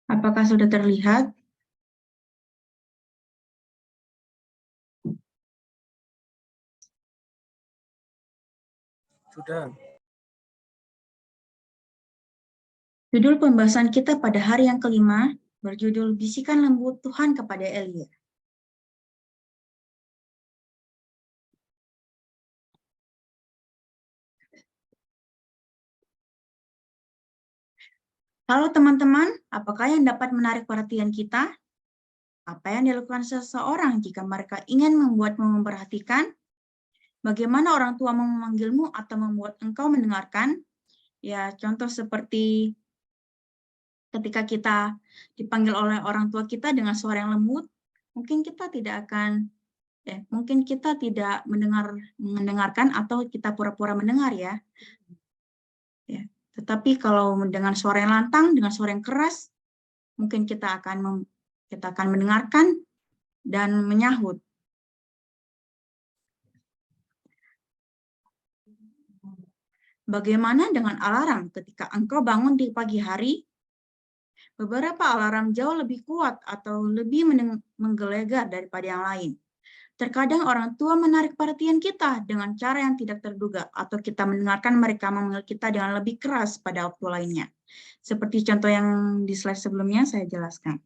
Apakah sudah terlihat? Sudah. Judul pembahasan kita pada hari yang kelima berjudul Bisikan Lembut Tuhan kepada Elia. Halo teman-teman, apakah yang dapat menarik perhatian kita? Apa yang dilakukan seseorang jika mereka ingin membuatmu memperhatikan? Bagaimana orang tua memanggilmu atau membuat engkau mendengarkan? Ya, contoh seperti ketika kita dipanggil oleh orang tua kita dengan suara yang lembut, mungkin kita tidak mendengarkan atau kita pura-pura mendengar ya. Tetapi kalau dengan suara yang lantang, dengan suara yang keras, mungkin kita akan mendengarkan dan menyahut. Bagaimana dengan alarm ketika engkau bangun di pagi hari? Beberapa alarm jauh lebih kuat atau lebih menggelegar daripada yang lain. Terkadang orang tua menarik perhatian kita dengan cara yang tidak terduga, atau kita mendengarkan mereka memanggil kita dengan lebih keras pada waktu lainnya. Seperti contoh yang di slide sebelumnya saya jelaskan.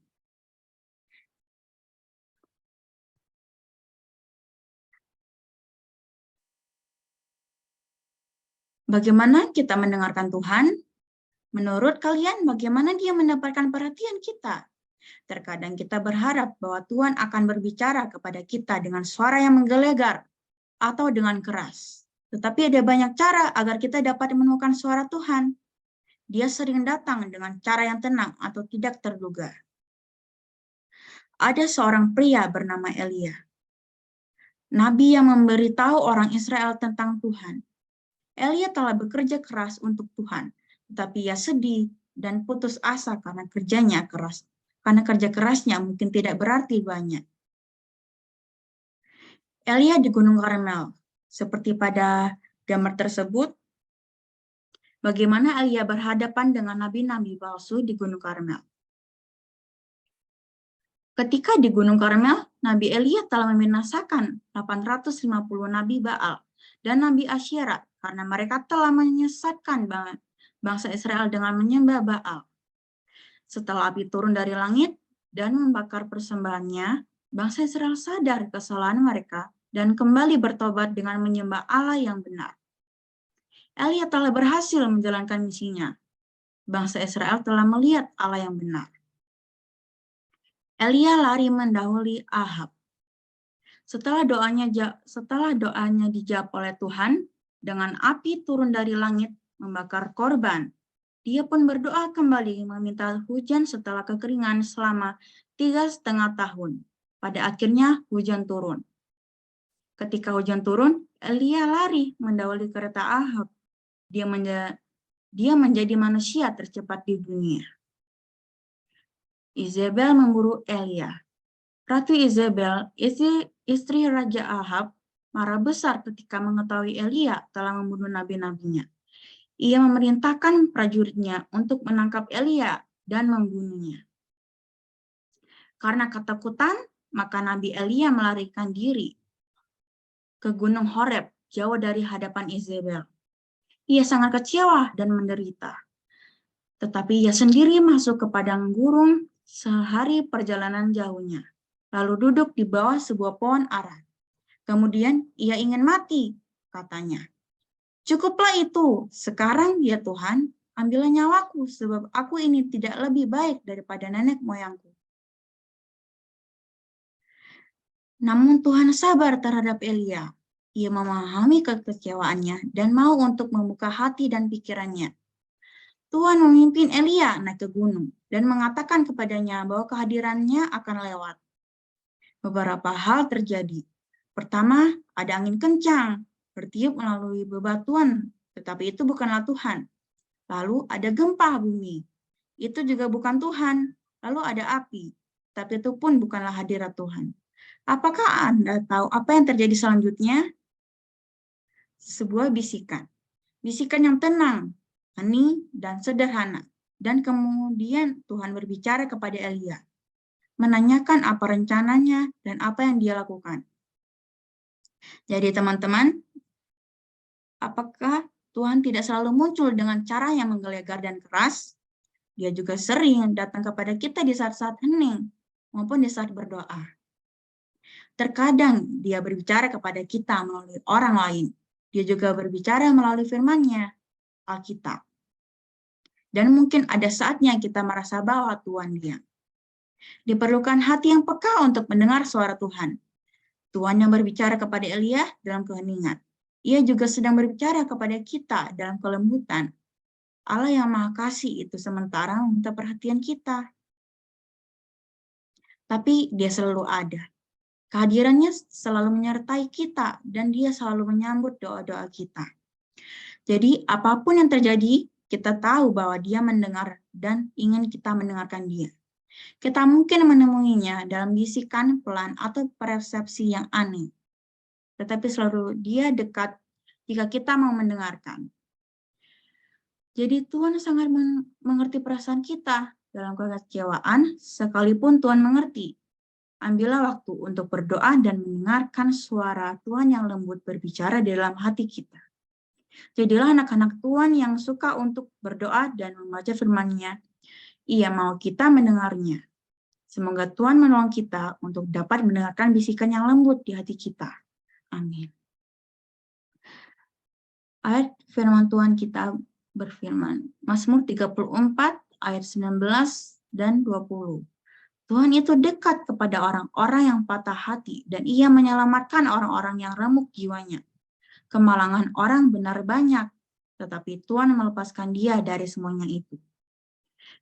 Bagaimana kita mendengarkan Tuhan? Menurut kalian, bagaimana Dia mendapatkan perhatian kita? Terkadang kita berharap bahwa Tuhan akan berbicara kepada kita dengan suara yang menggelegar atau dengan keras. Tetapi ada banyak cara agar kita dapat menemukan suara Tuhan. Dia sering datang dengan cara yang tenang atau tidak terduga. Ada seorang pria bernama Elia, nabi yang memberitahu orang Israel tentang Tuhan. Elia telah bekerja keras untuk Tuhan, tetapi ia sedih dan putus asa karena kerjanya keras. Karena kerja kerasnya mungkin tidak berarti banyak. Elia di Gunung Karmel, seperti pada gambar tersebut, bagaimana Elia berhadapan dengan nabi-nabi palsu di Gunung Karmel. Ketika di Gunung Karmel, Nabi Elia telah membinasakan 850 nabi Baal dan nabi Asyera karena mereka telah menyesatkan bangsa Israel dengan menyembah Baal. Setelah api turun dari langit dan membakar persembahannya, bangsa Israel sadar kesalahan mereka dan kembali bertobat dengan menyembah Allah yang benar. Elia telah berhasil menjalankan misinya. Bangsa Israel telah melihat Allah yang benar. Elia lari mendahului Ahab. Setelah doanya dijawab oleh Tuhan, dengan api turun dari langit membakar korban, dia pun berdoa kembali meminta hujan setelah kekeringan selama 3,5 tahun. Pada akhirnya hujan turun. Ketika hujan turun, Elia lari mendahului kereta Ahab. Dia menjadi manusia tercepat di dunia. Izebel memburu Elia. Ratu Izebel, istri Raja Ahab, marah besar ketika mengetahui Elia telah membunuh nabi-nabinya. Ia memerintahkan prajuritnya untuk menangkap Elia dan membunuhnya. Karena ketakutan, maka Nabi Elia melarikan diri ke Gunung Horeb, jauh dari hadapan Izebel. Ia sangat kecewa dan menderita. Tetapi ia sendiri masuk ke padang gurun sehari perjalanan jauhnya, lalu duduk di bawah sebuah pohon ara. Kemudian ia ingin mati, katanya. Cukuplah itu, sekarang ya Tuhan, ambillah nyawaku, sebab aku ini tidak lebih baik daripada nenek moyangku. Namun Tuhan sabar terhadap Elia. Ia memahami kekecewaannya dan mau untuk membuka hati dan pikirannya. Tuhan memimpin Elia naik ke gunung dan mengatakan kepadanya bahwa kehadirannya akan lewat. Beberapa hal terjadi. Pertama, ada angin kencang, bertiup melalui bebatuan, tetapi itu bukanlah Tuhan. Lalu ada gempa bumi, itu juga bukan Tuhan. Lalu ada api, tapi itu pun bukanlah hadirat Tuhan. Apakah Anda tahu apa yang terjadi selanjutnya? Sebuah bisikan. Bisikan yang tenang, hening, dan sederhana. Dan kemudian Tuhan berbicara kepada Elia, menanyakan apa rencananya dan apa yang dia lakukan. Jadi teman-teman, apakah Tuhan tidak selalu muncul dengan cara yang menggelegar dan keras? Dia juga sering datang kepada kita di saat-saat hening maupun di saat berdoa. Terkadang dia berbicara kepada kita melalui orang lain. Dia juga berbicara melalui firman-Nya, Alkitab. Dan mungkin ada saatnya kita merasa bahwa Tuhan diam. Diperlukan hati yang peka untuk mendengar suara Tuhan. Tuhan yang berbicara kepada Elia dalam keheningan. Ia juga sedang berbicara kepada kita dalam kelembutan. Allah yang Maha Kasih itu sementara meminta perhatian kita. Tapi dia selalu ada. Kehadirannya selalu menyertai kita dan dia selalu menyambut doa-doa kita. Jadi apapun yang terjadi, kita tahu bahwa dia mendengar dan ingin kita mendengarkan dia. Kita mungkin menemuinya dalam bisikan pelan atau persepsi yang aneh. Tetapi selalu dia dekat jika kita mau mendengarkan. Jadi Tuhan sangat mengerti perasaan kita dalam kekecewaan, sekalipun Tuhan mengerti. Ambillah waktu untuk berdoa dan mendengarkan suara Tuhan yang lembut berbicara di dalam hati kita. Jadilah anak-anak Tuhan yang suka untuk berdoa dan membaca firman-Nya. Ia mau kita mendengarnya. Semoga Tuhan menolong kita untuk dapat mendengarkan bisikan yang lembut di hati kita. Amin. Ayat firman Tuhan kita berfirman, Mazmur 34 ayat 19 dan 20. Tuhan itu dekat kepada orang-orang yang patah hati dan ia menyelamatkan orang-orang yang remuk jiwanya. Kemalangan orang benar banyak, tetapi Tuhan melepaskan dia dari semuanya itu.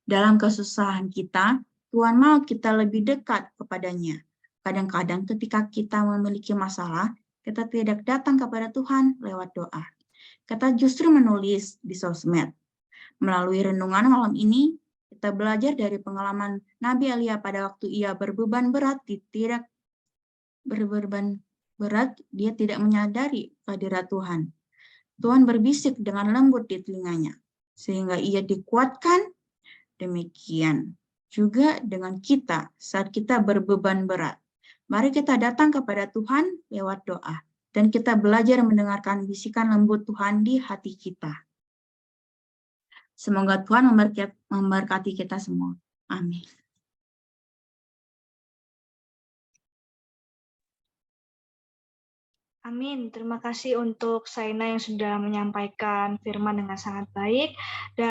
Dalam kesusahan kita, Tuhan mau kita lebih dekat kepadanya. Kadang-kadang ketika kita memiliki masalah, kita tidak datang kepada Tuhan lewat doa. Kita justru menulis di sosmed. Melalui renungan malam ini, kita belajar dari pengalaman Nabi Elia pada waktu ia berbeban berat, dia tidak menyadari kehadirat Tuhan. Tuhan berbisik dengan lembut di telinganya, sehingga ia dikuatkan. Demikian juga dengan kita saat kita berbeban berat. Mari kita datang kepada Tuhan lewat doa, dan kita belajar mendengarkan bisikan lembut Tuhan di hati kita. Semoga Tuhan memberkati kita semua. Amin. Amin. Terima kasih untuk Saina yang sudah menyampaikan firman dengan sangat baik. Dan